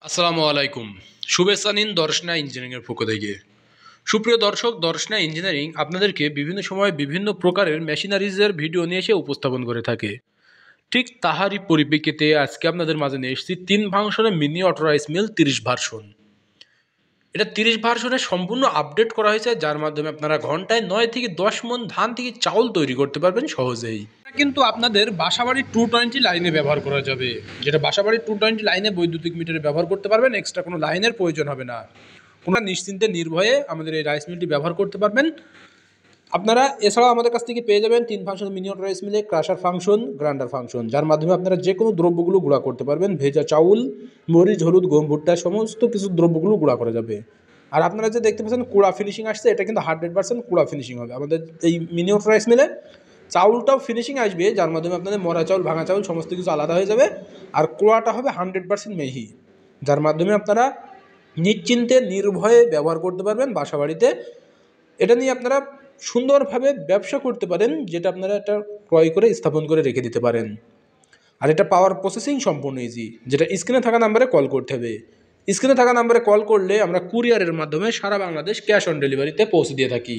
আসসালামু আলাইকুম। শুভেচ্ছা নিন দর্শনা ইঞ্জিনিয়ারিংয়ের পক্ষ থেকে। সুপ্রিয় দর্শক, দর্শনা ইঞ্জিনিয়ারিং আপনাদেরকে বিভিন্ন সময় বিভিন্ন প্রকারের মেশিনারিজের ভিডিও নিয়ে এসে উপস্থাপন করে থাকে। ঠিক তাহারই পরিপ্রেক্ষিতে আজকে আপনাদের মাঝে নিয়ে এসেছি 3 ফাংশনের mini auto rice mill 30 version. এটা 30 ভার্সনে সম্পূর্ণ আপডেট করা হয়েছে, যার মাধ্যমে আপনারা ঘন্টায় 9 থেকে 10 মণ ধান থেকে চাউল তৈরি করতে পারবেন সহজেই। কিন্তু আপনাদের বাসাবাড়ির 220 লাইনে ব্যবহার করা যাবে, যেটা বাসাবাড়ির 220 লাইনে বৈদ্যুতিক মিটারে ব্যবহার করতে পারবেন। এক্সট্রা কোনো লাইনের প্রয়োজন হবে না। কোনো নিশ্চিন্তে নির্ভয়ে আমাদের এই রাইস মিলটি ব্যবহার করতে পারবেন আপনারা। এছাড়াও আমাদের কাছ থেকে পেয়ে যাবেন 3 ফাংশন মিনি অটো রাইস মিলে ক্রাশার ফাংশন, গ্রাইন্ডার ফাংশন, যার মাধ্যমে আপনারা যে কোনো দ্রব্যগুলো গুঁড়া করতে পারবেন। ভেজা চাউল, মরিচ, হলুদ, গম, ভুট্টা সমস্ত কিছু দ্রব্যগুলো গুঁড়া করা যাবে। আর আপনারা যে দেখতে পাচ্ছেন কুড়া ফিনিশিং আসছে, এটা কিন্তু 100% কুড়া ফিনিশিং হবে আমাদের এই মিনি অটো রাইস মিলে। চাউলটাও ফিনিশিং আসবে, যার মাধ্যমে আপনাদের মরা চাউল, ভাঙা চাউল সমস্ত কিছু আলাদা হয়ে যাবে। আর কুড়াটা হবে 100% মেহি, যার মাধ্যমে আপনারা নিশ্চিন্তে নির্ভয়ে ব্যবহার করতে পারবেন বাসা বাড়িতে। এটা নিয়ে আপনারা সুন্দরভাবে ব্যবসা করতে পারেন, যেটা আপনারা এটা ক্রয় করে স্থাপন করে রেখে দিতে পারেন। আর এটা পাওয়ার প্রসেসিং সম্পূর্ণ ইজি, যেটা স্ক্রিনে থাকা নাম্বারে কল করতে হবে। স্ক্রিনে থাকা নাম্বারে কল করলে আমরা কুরিয়ারের মাধ্যমে সারা বাংলাদেশ ক্যাশ অন ডেলিভারিতে পৌঁছে দিয়ে থাকি।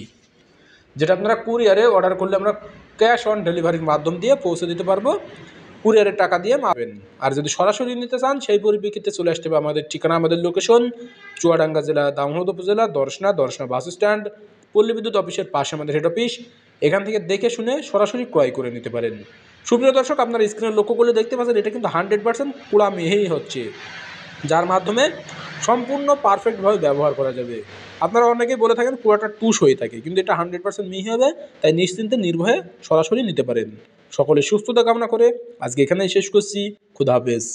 যেটা আপনারা কুরিয়ারে অর্ডার করলে আমরা ক্যাশ অন ডেলিভারির মাধ্যম দিয়ে পৌঁছে দিতে পারবো, কুরিয়ারের টাকা দিয়ে পাবেন। আর যদি সরাসরি নিতে চান সেই পরিপ্রেক্ষিতে চলে আসতে হবে আমাদের ঠিকানা, আমাদের লোকেশন চুয়াডাঙ্গা জেলা, দামোহদ উপজেলা, দর্শনা বাস স্ট্যান্ড, পল্লী বিদ্যুৎ অফিসের পাশে আমাদের হেড অফিস। এখান থেকে দেখে শুনে সরাসরি ক্রয় করে নিতে পারেন। সুপ্রিয় দর্শক, আপনার স্ক্রিনে লক্ষ্য করলে দেখতে পাচ্ছেন এটা কিন্তু 100% পুরা মেহেই হচ্ছে, যার মাধ্যমে সম্পূর্ণ পারফেক্টভাবে ব্যবহার করা যাবে। আপনারা অনেকেই বলে থাকেন পুরাটা টুস হয়ে থাকে, কিন্তু এটা 100% মিহি হবে, তাই নিশ্চিন্তে নির্ভয়ে সরাসরি নিতে পারেন। সকলে সুস্থতা কামনা করে আজকে এখানেই শেষ করছি। খুদা হাফেজ।